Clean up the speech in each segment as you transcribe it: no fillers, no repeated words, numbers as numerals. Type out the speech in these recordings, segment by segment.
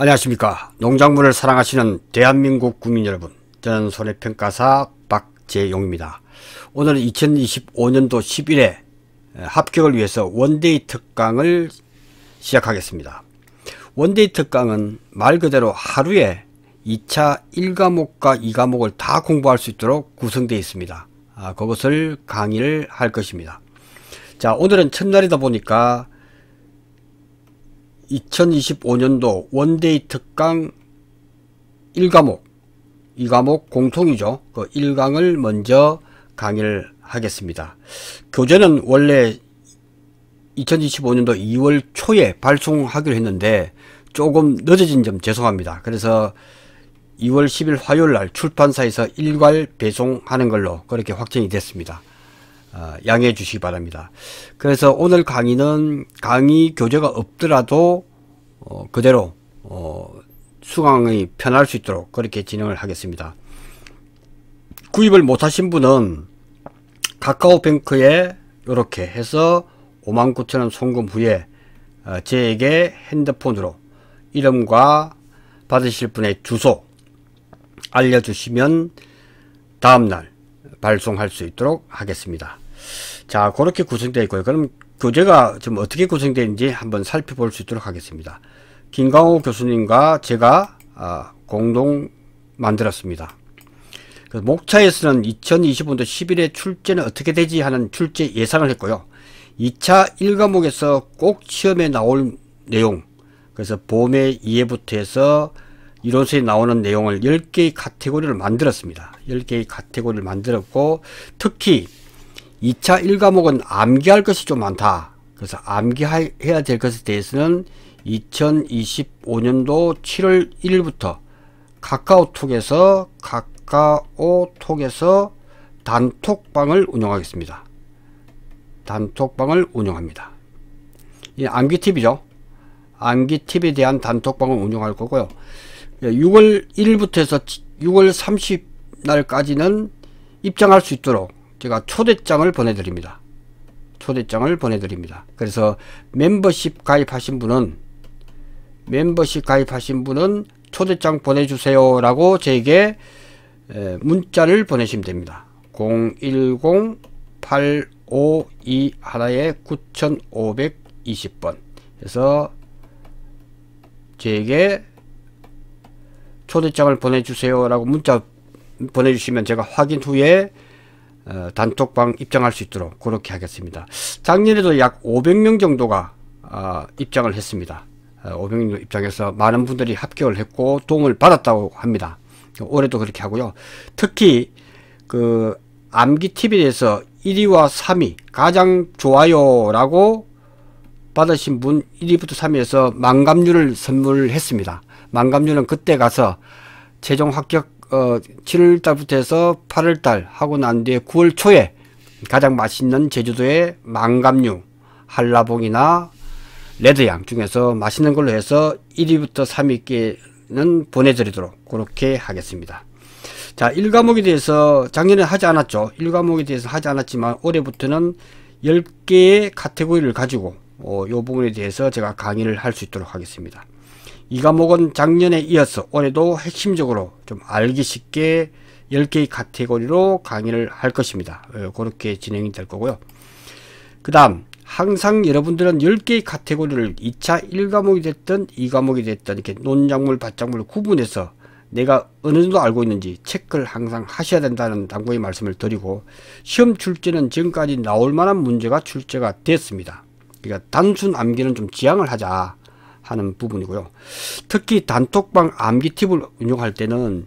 안녕하십니까. 농작물을 사랑하시는 대한민국 국민 여러분, 저는 손해평가사 박재용입니다. 오늘은 2025년도 10일에 합격을 위해서 원데이 특강을 시작하겠습니다. 원데이 특강은 말 그대로 하루에 2차 1과목과 2과목을 다 공부할 수 있도록 구성되어 있습니다. 그것을 강의를 할 것입니다. 자, 오늘은 첫날이다 보니까 2025년도 원데이 특강 1과목, 2과목 공통이죠. 그 1강을 먼저 강의를 하겠습니다. 교재는 원래 2025년도 2월 초에 발송하기로 했는데 조금 늦어진 점 죄송합니다. 그래서 2월 10일 화요일날 출판사에서 일괄 배송하는 걸로 그렇게 확정이 됐습니다. 양해해 주시기 바랍니다. 그래서 오늘 강의는 강의 교재가 없더라도 그대로 수강이 편할 수 있도록 그렇게 진행을 하겠습니다. 구입을 못하신 분은 카카오뱅크에 이렇게 해서 59,000원 송금 후에 저에게 핸드폰으로 이름과 받으실 분의 주소 알려주시면 다음날 발송할 수 있도록 하겠습니다. 자, 그렇게 구성되어 있고요. 그럼 교재가 좀 어떻게 구성되어 있는지 한번 살펴볼 수 있도록 하겠습니다. 김광호 교수님과 제가 공동 만들었습니다. 목차에서는 2025년도 10일에 출제는 어떻게 되지 하는 출제 예상을 했고요. 2차 1과목에서 꼭 시험에 나올 내용, 그래서 봄의 이해부터 해서 이론서에 나오는 내용을 10개의 카테고리를 만들었습니다. 10개의 카테고리를 만들었고, 특히 2차 1과목은 암기할 것이 좀 많다. 그래서 암기해야 될 것에 대해서는 2025년도 7월 1일부터 카카오톡에서 단톡방을 운영하겠습니다. 단톡방을 운영합니다. 이 암기팁이죠. 암기팁에 대한 단톡방을 운영할 거고요. 6월 1일부터 해서 6월 30날까지는 입장할 수 있도록 제가 초대장을 보내드립니다. 초대장을 보내드립니다. 그래서 멤버십 가입하신 분은 초대장 보내주세요 라고 저에게 문자를 보내시면 됩니다. 010-852-9520번 해서 저에게 초대장을 보내주세요 라고 문자 보내주시면 제가 확인 후에 단톡방 입장할 수 있도록 그렇게 하겠습니다. 작년에도 약 500명 정도가 입장을 했습니다. 500명 입장해서 많은 분들이 합격을 했고 도움을 받았다고 합니다. 올해도 그렇게 하고요. 특히 그 암기 팁에 대해서 1위와 3위 가장 좋아요 라고 받으신 분 1위부터 3위에서 망감률을 선물했습니다. 망감률은 그때 가서 최종 합격 7월달부터 해서 8월달 하고 난 뒤에 9월 초에 가장 맛있는 제주도의 망감류 한라봉이나 레드양 중에서 맛있는 걸로 해서 1위부터 3위께는 보내드리도록 그렇게 하겠습니다. 자, 1과목에 대해서 작년에 하지 않았죠. 1과목에 대해서 하지 않았지만 올해부터는 10개의 카테고리를 가지고 이 부분에 대해서 제가 강의를 할 수 있도록 하겠습니다. 2과목은 작년에 이어서 올해도 핵심적으로 좀 알기 쉽게 10개의 카테고리로 강의를 할 것입니다. 그렇게 진행이 될 거고요. 그 다음 항상 여러분들은 10개의 카테고리를 2차 1과목이 됐든 2과목이 됐든 이렇게 논작물, 밭작물을 구분해서 내가 어느 정도 알고 있는지 체크를 항상 하셔야 된다는 당부의 말씀을 드리고, 시험 출제는 지금까지 나올 만한 문제가 출제가 됐습니다. 그러니까 단순 암기는 좀 지양을 하자 하는 부분이고요. 특히 단톡방 암기 팁을 운영할 때는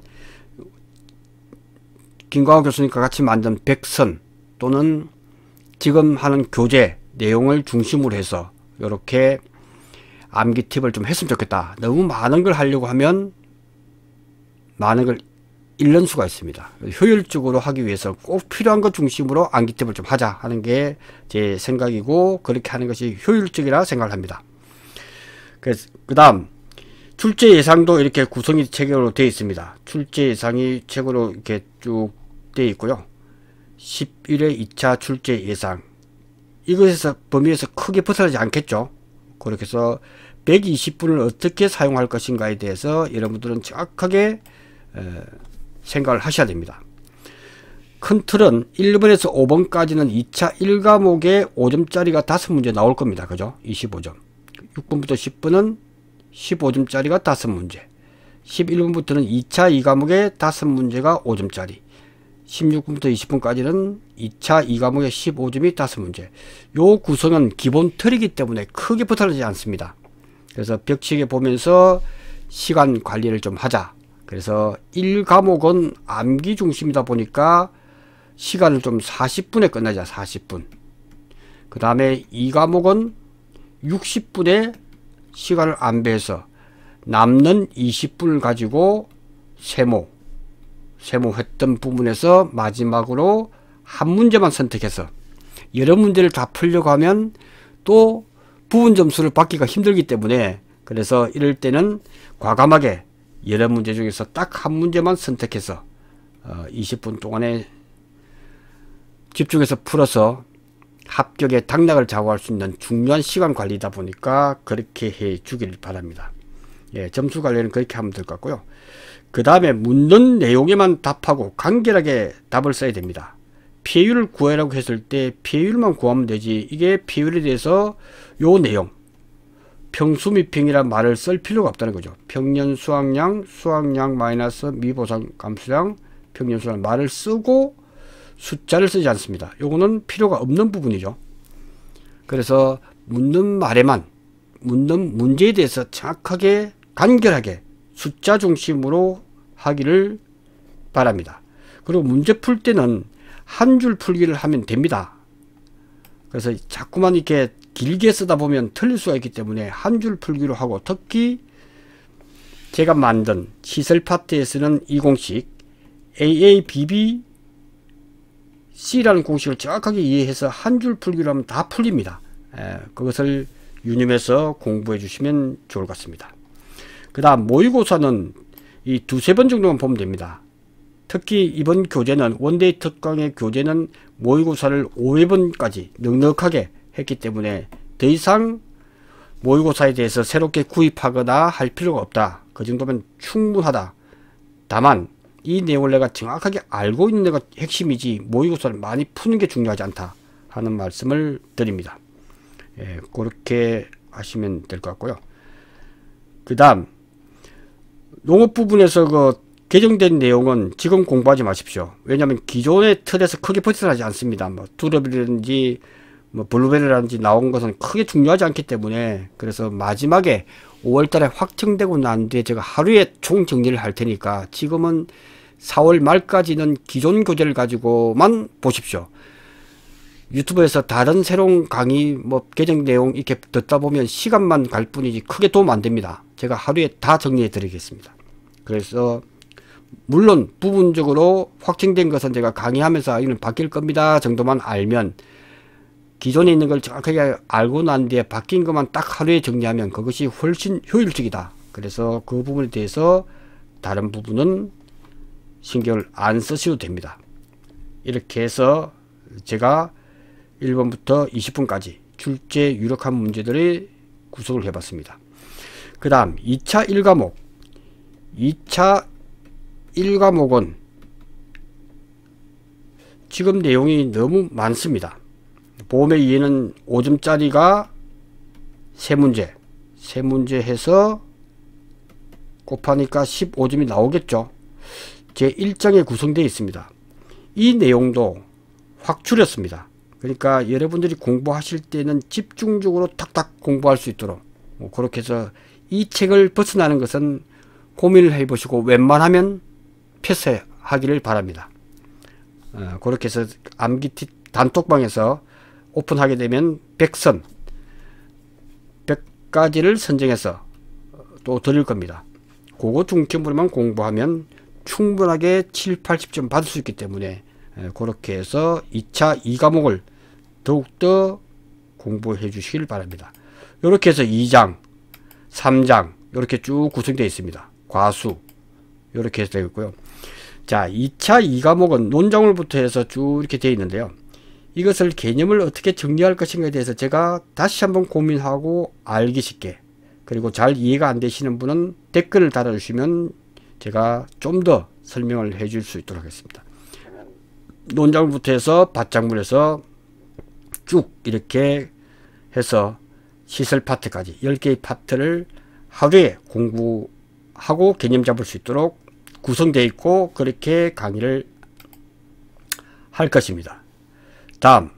김광호 교수님과 같이 만든 백선 또는 지금 하는 교재 내용을 중심으로 해서 이렇게 암기 팁을 좀 했으면 좋겠다. 너무 많은 걸 하려고 하면 많은 걸 잃는 수가 있습니다. 효율적으로 하기 위해서 꼭 필요한 것 중심으로 암기 팁을 좀 하자 하는 게 제 생각이고, 그렇게 하는 것이 효율적이라 생각을 합니다. 그래서 그 다음 출제 예상도 이렇게 구성이 체계로 되어 있습니다. 출제 예상이 책으로 이렇게 쭉 되어 있고요. 11회 2차 출제 예상, 이것에서 범위에서 크게 벗어나지 않겠죠. 그렇게 해서 120분을 어떻게 사용할 것인가에 대해서 여러분들은 정확하게 생각을 하셔야 됩니다. 큰 틀은 1번에서 5번까지는 2차 1과목에 5점짜리가 5문제 나올 겁니다. 그죠? 25점. 6번부터 10번은 15점짜리가 5문제. 11번부터는 2차 2과목에 5문제가 5점짜리. 16번부터 20번까지는 2차 2과목에 15점이 5문제. 요 구성은 기본 틀이기 때문에 크게 붙어나지 않습니다. 그래서 벽치게 보면서 시간 관리를 좀 하자. 그래서 1과목은 암기 중심이다 보니까 시간을 좀 40분에 끝내자. 40분. 그 다음에 2과목은 60분에 시간을 안배해서 남는 20분을 가지고 세모했던 부분에서 마지막으로 한 문제만 선택해서 여러 문제를 다 풀려고 하면 또 부분 점수를 받기가 힘들기 때문에, 그래서 이럴 때는 과감하게 여러 문제 중에서 딱 한 문제만 선택해서 20분 동안에 집중해서 풀어서 합격에 당락을 좌우할 수 있는 중요한 시간 관리다 보니까 그렇게 해 주길 바랍니다. 예, 점수 관리는 그렇게 하면 될 것 같고요. 그 다음에 묻는 내용에만 답하고 간결하게 답을 써야 됩니다. 피해율을 구하라고 했을 때 피해율만 구하면 되지, 이게 피해율에 대해서 요 내용 평수 미평이란 말을 쓸 필요가 없다는 거죠. 평년 수확량, 수확량 마이너스 미보상 감수량, 평년 수확량 말을 쓰고 숫자를 쓰지 않습니다. 요거는 필요가 없는 부분이죠. 그래서 묻는 말에만, 묻는 문제에 대해서 정확하게 간결하게 숫자 중심으로 하기를 바랍니다. 그리고 문제 풀 때는 한 줄 풀기를 하면 됩니다. 그래서 자꾸만 이렇게 길게 쓰다 보면 틀릴 수가 있기 때문에 한 줄 풀기로 하고, 특히 제가 만든 시설 파트에서는 이 공식 AABB C라는 공식을 정확하게 이해해서 한 줄 풀기로 하면 다 풀립니다. 그것을 유념해서 공부해 주시면 좋을 것 같습니다. 그 다음 모의고사는 이 두세 번 정도만 보면 됩니다. 특히 이번 교재는 원데이 특강의 교재는 모의고사를 5회번까지 넉넉하게 했기 때문에 더 이상 모의고사에 대해서 새롭게 구입하거나 할 필요가 없다. 그 정도면 충분하다. 다만 이 내용을 내가 정확하게 알고 있는 데가 핵심이지 모의고사를 많이 푸는 게 중요하지 않다 하는 말씀을 드립니다. 예, 그렇게 하시면 될 것 같고요. 그 다음 농업 부분에서 그 개정된 내용은 지금 공부하지 마십시오. 왜냐하면 기존의 틀에서 크게 벗어나지 않습니다. 뭐 두릅이라든지 뭐 블루베리라든지 나온 것은 크게 중요하지 않기 때문에, 그래서 마지막에 5월달에 확정되고 난 뒤에 제가 하루에 총 정리를 할 테니까 지금은 4월 말까지는 기존 교재를 가지고만 보십시오. 유튜브에서 다른 새로운 강의 뭐 개정 내용 이렇게 듣다 보면 시간만 갈 뿐이지 크게 도움 안 됩니다. 제가 하루에 다 정리해 드리겠습니다. 그래서 물론 부분적으로 확정된 것은 제가 강의하면서 이건 바뀔 겁니다 정도만 알면, 기존에 있는 걸 정확하게 알고 난 뒤에 바뀐 것만 딱 하루에 정리하면 그것이 훨씬 효율적이다. 그래서 그 부분에 대해서 다른 부분은 신경을 안 쓰셔도 됩니다. 이렇게 해서 제가 1번부터 20번까지 출제 유력한 문제들을 구성을 해봤습니다. 그 다음 2차 1과목. 2차 1과목은 지금 내용이 너무 많습니다. 보험의 이해는 5점짜리가 3문제, 3문제 해서 곱하니까 15점이 나오겠죠. 제 1장에 구성되어 있습니다. 이 내용도 확 줄였습니다. 그러니까 여러분들이 공부하실 때는 집중적으로 탁탁 공부할 수 있도록 그렇게 해서 이 책을 벗어나는 것은 고민을 해보시고 웬만하면 패스하기를 바랍니다. 그렇게 해서 암기 단톡방에서 오픈하게 되면 100선 100가지를 선정해서 또 드릴 겁니다. 그거 중점으로만 공부하면 충분하게 7, 80점 받을 수 있기 때문에 그렇게 해서 2차 2과목을 더욱더 공부해 주시길 바랍니다. 이렇게 해서 2장 3장 이렇게 쭉 구성되어 있습니다. 과수 이렇게 해서 되어 있고요. 자, 2차 2과목은 논작물부터 해서 쭉 이렇게 되어 있는데요. 이것을 개념을 어떻게 정리할 것인가에 대해서 제가 다시 한번 고민하고 알기 쉽게, 그리고 잘 이해가 안 되시는 분은 댓글을 달아주시면 제가 좀 더 설명을 해 줄 수 있도록 하겠습니다. 논작물부터 해서 밭작물에서 쭉 이렇게 해서 시설 파트까지 10개의 파트를 하루에 공부하고 개념 잡을 수 있도록 구성되어 있고 그렇게 강의를 할 것입니다. 다음,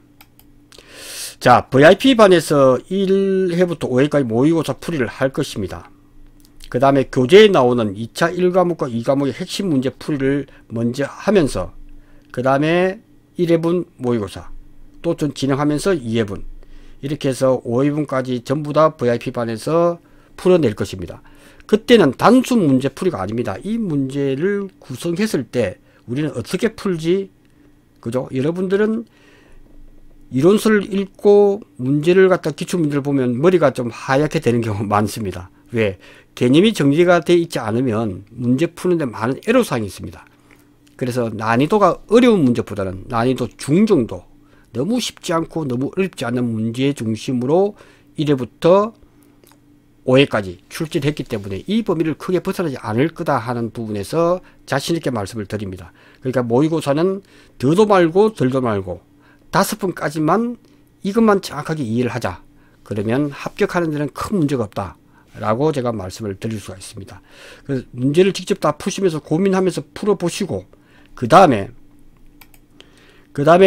자, VIP반에서 1회부터 5회까지 모의고사 풀이를 할 것입니다. 그 다음에 교재에 나오는 2차 1과목과 2과목의 핵심 문제 풀이를 먼저 하면서 그 다음에 1회분 모의고사 또 좀 진행하면서 2회분 이렇게 해서 5회분까지 전부 다 VIP반에서 풀어낼 것입니다. 그때는 단순 문제 풀이가 아닙니다. 이 문제를 구성했을 때 우리는 어떻게 풀지? 그죠? 여러분들은 이론서를 읽고 문제를 갖다 기출문제를 보면 머리가 좀 하얗게 되는 경우가 많습니다. 왜? 개념이 정리가 되어 있지 않으면 문제 푸는데 많은 애로사항이 있습니다. 그래서 난이도가 어려운 문제보다는 난이도 중정도, 너무 쉽지 않고 너무 어렵지 않은 문제 중심으로 1회부터 5회까지 출제를 했기 때문에 이 범위를 크게 벗어나지 않을 거다 하는 부분에서 자신있게 말씀을 드립니다. 그러니까 모의고사는 더도 말고 덜도 말고 5번까지만 이것만 정확하게 이해를 하자. 그러면 합격하는 데는 큰 문제가 없다 라고 제가 말씀을 드릴 수가 있습니다. 그래서 문제를 직접 다 푸시면서 고민하면서 풀어보시고 그 다음에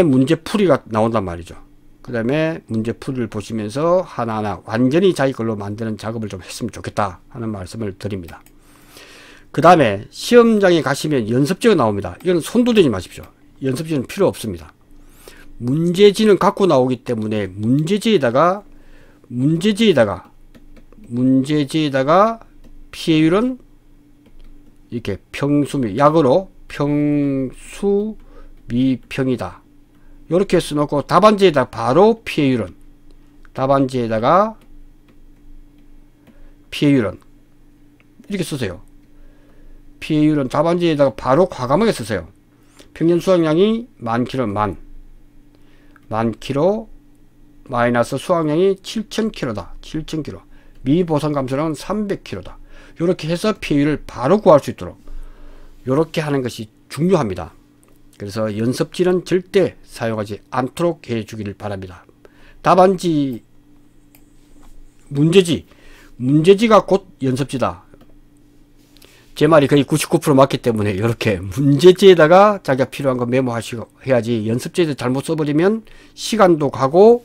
문제 풀이가 나온단 말이죠. 그 다음에 문제 풀이를 보시면서 하나하나 완전히 자기 걸로 만드는 작업을 좀 했으면 좋겠다 하는 말씀을 드립니다. 그 다음에 시험장에 가시면 연습지가 나옵니다. 이건 손도 대지 마십시오. 연습지는 필요 없습니다. 문제지는 갖고 나오기 때문에 문제지에다가 피해율은 이렇게 평수미 약으로 평수미평이다. 이렇게 써놓고 답안지에다 바로 피해율은 이렇게 쓰세요. 피해율은 답안지에다가 바로 과감하게 쓰세요. 평균 수확량이 10,000kg 만키로 마이너스 수확량이 7,000kg다. 7,000kg. 미보상 감소량은 300kg다. 이렇게 해서 피해율을 바로 구할 수 있도록 이렇게 하는 것이 중요합니다. 그래서 연습지는 절대 사용하지 않도록 해주기를 바랍니다. 답안지, 문제지가 곧 연습지다. 제 말이 거의 99% 맞기 때문에 이렇게 문제지에다가 자기가 필요한 거 메모하시고 해야지 연습지에서 잘못 써버리면 시간도 가고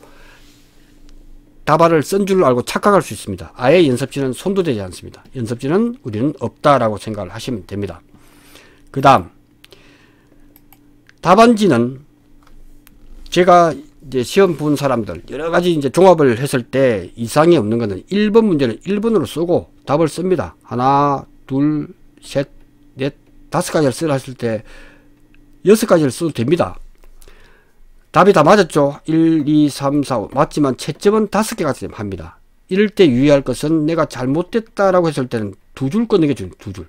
답안을 쓴 줄 알고 착각할 수 있습니다. 아예 연습지는 손도 대지 않습니다. 연습지는 우리는 없다라고 생각을 하시면 됩니다. 그 다음 답안지는 제가 이제 시험 본 사람들 여러가지 이제 종합을 했을 때 이상이 없는 것은 1번 문제는 1번으로 쓰고 답을 씁니다. 하나, 둘, 셋, 넷, 5가지를 쓰라 했을 때 6가지를 써도 됩니다. 답이 다 맞았죠. 1, 2, 3, 4, 5 맞지만 채점은 5개가 합니다. 이럴 때 유의할 것은 내가 잘못됐다라고 했을 때는 2줄 걷는 게 중요해요. 2줄.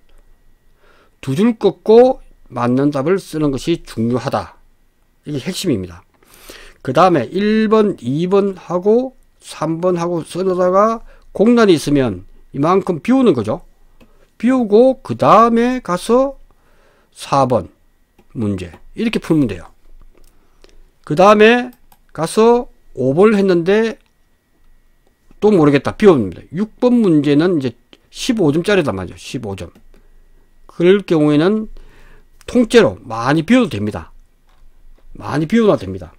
2줄 걷고 맞는 답을 쓰는 것이 중요하다. 이게 핵심입니다. 그 다음에 1번, 2번 하고 3번 하고 쓰다가 공란이 있으면 이만큼 비우는 거죠. 비우고 그 다음에 가서 4번 문제 이렇게 풀면 돼요. 그 다음에 가서 5번을 했는데 또 모르겠다. 비웁니다. 6번 문제는 이제 15점짜리단 말이죠. 15점. 그럴 경우에는 통째로 많이 비워도 됩니다. 많이 비워도 됩니다.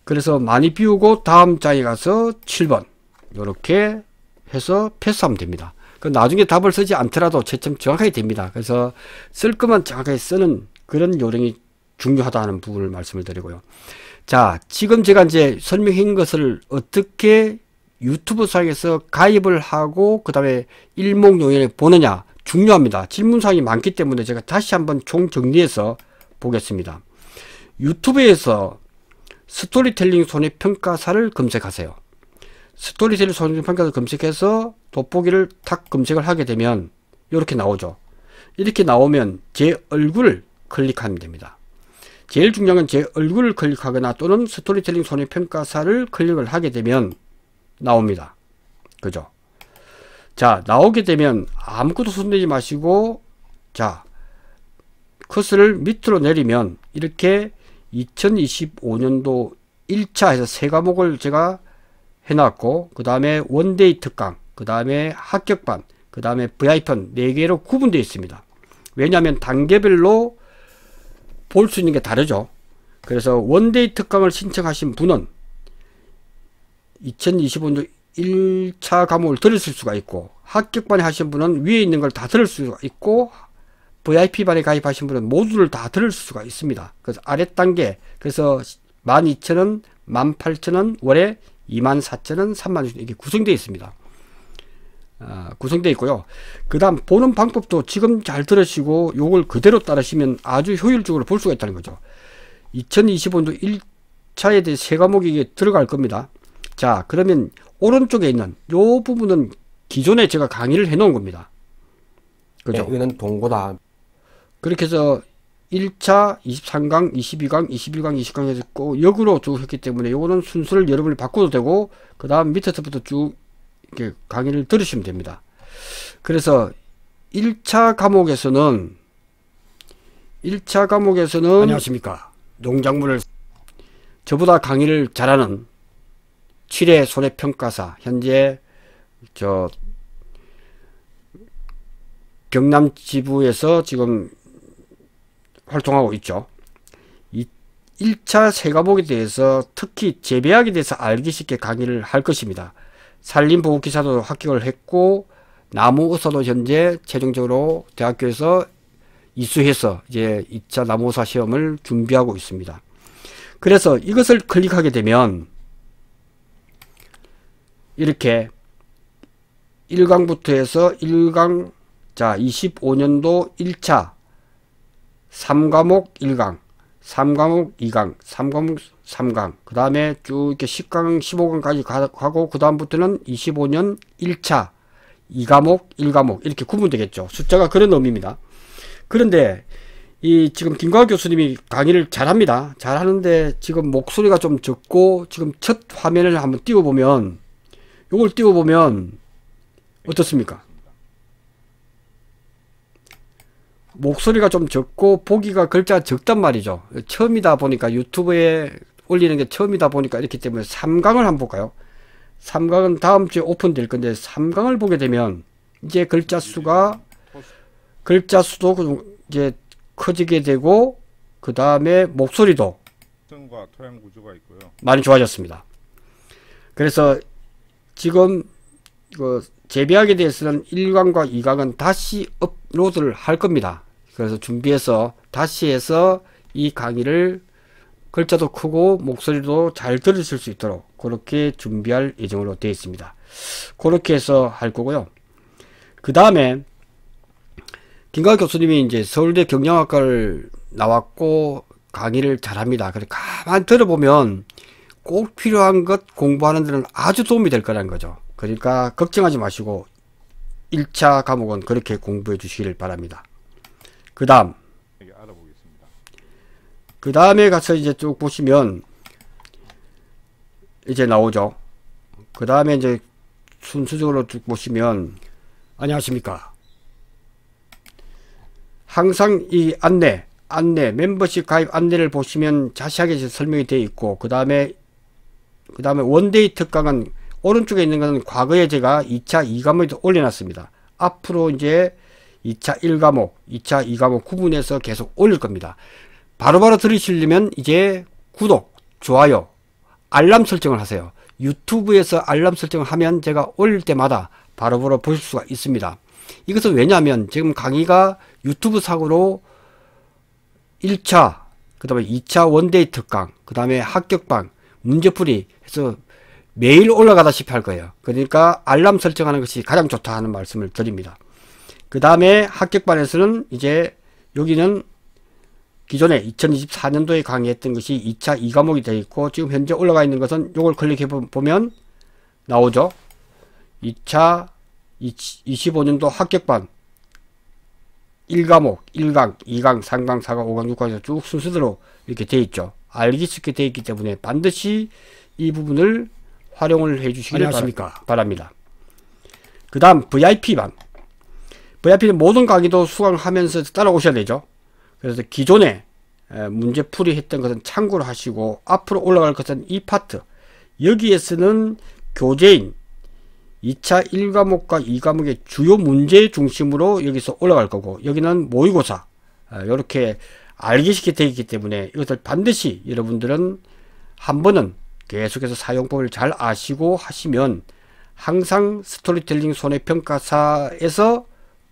그래서 많이 비우고 다음 장에 가서 7번 이렇게 해서 패스하면 됩니다. 그 나중에 답을 쓰지 않더라도 채점 정확하게 됩니다. 그래서 쓸 것만 정확하게 쓰는 그런 요령이 중요하다는 부분을 말씀을 드리고요. 자, 지금 제가 이제 설명한 것을 어떻게 유튜브 상에서 가입을 하고 그 다음에 일목요연에 보느냐 중요합니다. 질문사항이 많기 때문에 제가 다시 한번 총정리해서 보겠습니다. 유튜브에서 스토리텔링 손해평가사를 검색하세요. 스토리텔링 손해평가사를 검색해서 돋보기를 탁 검색을 하게 되면 이렇게 나오죠. 이렇게 나오면 제 얼굴을 클릭하면 됩니다. 제일 중요한 건 제 얼굴을 클릭하거나 또는 스토리텔링 손해평가사를 클릭을 하게 되면 나옵니다. 그죠? 자, 나오게 되면 아무것도 손대지 마시고, 자, 커서를 밑으로 내리면 이렇게 2025년도 1차 해서 3과목을 제가 해놨고, 그 다음에 원데이 특강, 그 다음에 합격반, 그 다음에 VIP편 4개로 구분되어 있습니다. 왜냐하면 단계별로 볼 수 있는 게 다르죠. 그래서 원데이 특강을 신청하신 분은 2025년도 1차 과목을 들으실 수가 있고, 합격반에 하신 분은 위에 있는 걸 다 들을 수가 있고, VIP반에 가입하신 분은 모두를 다 들을 수가 있습니다. 그래서 아랫단계, 그래서 12,000원, 18,000원, 월에 24,000원, 30,000원 이게 구성되어 있습니다. 구성되어 있고요. 그 다음 보는 방법도 지금 잘 들으시고 요걸 그대로 따르시면 아주 효율적으로 볼 수가 있다는 거죠. 2025년도 1차에 대해 3과목이 이게 들어갈 겁니다. 자, 그러면 오른쪽에 있는 요 부분은 기존에 제가 강의를 해 놓은 겁니다. 그죠? 네, 이거는 동고다. 그렇게 해서 1차 23강, 22강, 21강, 20강 해서 꼭 역으로 쭉 했기 때문에 요거는 순서를 여러분이 바꿔도 되고, 그 다음 밑에서부터 쭉 이렇게 강의를 들으시면 됩니다. 그래서 1차 과목에서는 안녕하십니까, 농작물을 저보다 강의를 잘하는 7회 손해평가사, 현재 경남 지부에서 지금 활동하고 있죠. 이 1차 3과목에 대해서 특히 재배학에 대해서 알기 쉽게 강의를 할 것입니다. 산림보호기사도 합격을 했고, 나무의사도 현재 최종적으로 대학교에서 이수해서 이제 2차 나무의사 시험을 준비하고 있습니다. 그래서 이것을 클릭하게 되면 이렇게 1강부터 해서 1강, 자, 25년도 1차 3과목 1강, 3과목 2강, 3과목 3강, 그 다음에 쭉 이렇게 10강, 15강까지 가고, 그 다음부터는 25년 1차 2과목, 1과목 이렇게 구분되겠죠. 숫자가 그런 의미입니다. 그런데 이 지금 김광학 교수님이 강의를 잘합니다. 잘하는데 지금 목소리가 좀 적고, 지금 첫 화면을 한번 띄워보면, 요걸 띄워보면 어떻습니까? 목소리가 좀 적고 보기가 글자가 적단 말이죠. 처음이다 보니까, 유튜브에 올리는 게 처음이다 보니까 이렇기 때문에 3강을 한번 볼까요? 3강은 다음 주에 오픈될 건데, 3강을 보게 되면 이제 글자 수도 이제 커지게 되고, 그 다음에 목소리도 과 토양 구조가 있고요. 많이 좋아졌습니다. 그래서 지금 재배학에 대해서는 1강과 2강은 다시 업로드를 할 겁니다. 그래서 준비해서 다시 해서 이 강의를 글자도 크고 목소리도 잘 들으실 수 있도록 그렇게 준비할 예정으로 되어 있습니다. 그렇게 해서 할 거고요. 그 다음에 김광학 교수님이 이제 서울대 경영학과를 나왔고 강의를 잘합니다. 그래서 가만히 들어보면 꼭 필요한 것 공부하는 데는 아주 도움이 될 거라는 거죠. 그러니까 걱정하지 마시고 1차 과목은 그렇게 공부해 주시길 바랍니다. 그 다음, 알아보겠습니다. 그 다음에 가서 이제 쭉 보시면 이제 나오죠. 그 다음에 이제 순서적으로 쭉 보시면, 안녕하십니까. 항상 이 안내 멤버십 가입 안내를 보시면 자세하게 설명이 되어 있고, 그 다음에 원데이 특강은 오른쪽에 있는 것은 과거에 제가 2차 2과목에도 올려놨습니다. 앞으로 이제 2차 1과목, 2차 2과목 구분해서 계속 올릴 겁니다. 바로바로 들으시려면 이제 구독, 좋아요, 알람 설정을 하세요. 유튜브에서 알람 설정을 하면 제가 올릴 때마다 바로바로 보실 수가 있습니다. 이것은 왜냐하면 지금 강의가 유튜브 사고로 1차, 그 다음에 2차 원데이 특강, 그 다음에 합격반, 문제풀이 해서 매일 올라가다시피 할 거예요. 그러니까 알람 설정하는 것이 가장 좋다 하는 말씀을 드립니다. 그 다음에 합격반에서는 이제 여기는 기존에 2024년도에 강의했던 것이 2차 2과목이 되어 있고, 지금 현재 올라가 있는 것은 요걸 클릭해 보면 나오죠. 2차 25년도 합격반 1과목, 1강, 2강, 3강, 4강, 5강, 6강에서 쭉 순서대로 이렇게 되어 있죠. 알기 쉽게 되어 있기 때문에 반드시 이 부분을 활용을 해 주시길 바랍니다. 그 다음 VIP반. VIP는 모든 강의도 수강하면서 따라오셔야 되죠. 그래서 기존에 문제풀이 했던 것은 참고를 하시고 앞으로 올라갈 것은 이 파트, 여기에서는 교재인 2차 1과목과 2과목의 주요 문제 중심으로 여기서 올라갈 거고, 여기는 모의고사 이렇게 알기식이 되어 있기 때문에 이것을 반드시 여러분들은 한 번은 계속해서 사용법을 잘 아시고 하시면 항상 스토리텔링 손해평가사에서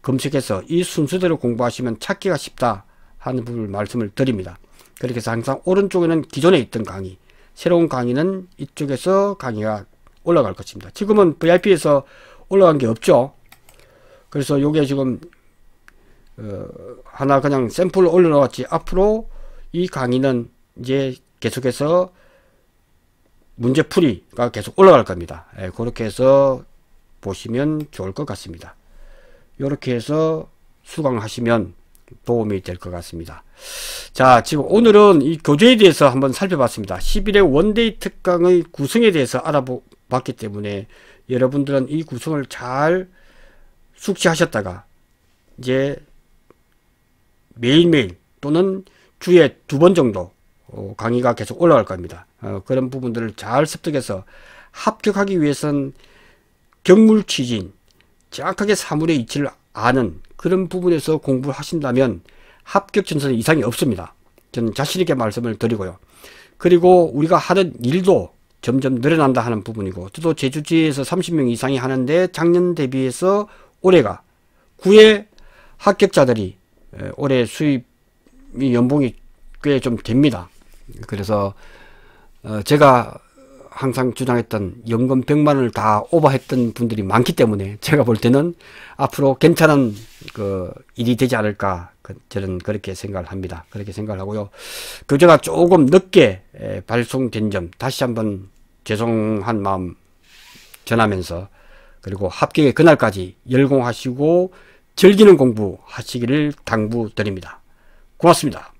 검색해서 이 순서대로 공부하시면 찾기가 쉽다 하는 부분을 말씀을 드립니다. 그렇게 해서 항상 오른쪽에는 기존에 있던 강의, 새로운 강의는 이쪽에서 강의가 올라갈 것입니다. 지금은 VIP에서 올라간 게 없죠. 그래서 요게 지금 하나 그냥 샘플을 올려놓았지, 앞으로 이 강의는 이제 계속해서 문제풀이가 계속 올라갈 겁니다. 그렇게 해서 보시면 좋을 것 같습니다. 이렇게 해서 수강하시면 도움이 될 것 같습니다. 자, 지금 오늘은 이 교재에 대해서 한번 살펴봤습니다. 11회 원데이 특강의 구성에 대해서 알아봤기 때문에 여러분들은 이 구성을 잘 숙지하셨다가 이제 매일매일 또는 주에 2번 정도 강의가 계속 올라갈 겁니다. 그런 부분들을 잘 습득해서 합격하기 위해서는 경물 취지인 정확하게 사물의 이치를 아는 그런 부분에서 공부를 하신다면 합격 전선에 이상이 없습니다. 저는 자신있게 말씀을 드리고요. 그리고 우리가 하는 일도 점점 늘어난다 하는 부분이고, 저도 제주지에서 30명 이상이 하는데 작년 대비해서 올해가 9회 합격자들이 올해 수입이 연봉이 꽤 좀 됩니다. 그래서 제가 항상 주장했던 연금 100만원을 다 오버했던 분들이 많기 때문에 제가 볼 때는 앞으로 괜찮은 그 일이 되지 않을까, 저는 그렇게 생각을 합니다. 그렇게 생각을 하고요. 교재가 조금 늦게 발송된 점 다시 한번 죄송한 마음 전하면서, 그리고 합격의 그날까지 열공하시고 즐기는 공부 하시기를 당부드립니다. 고맙습니다.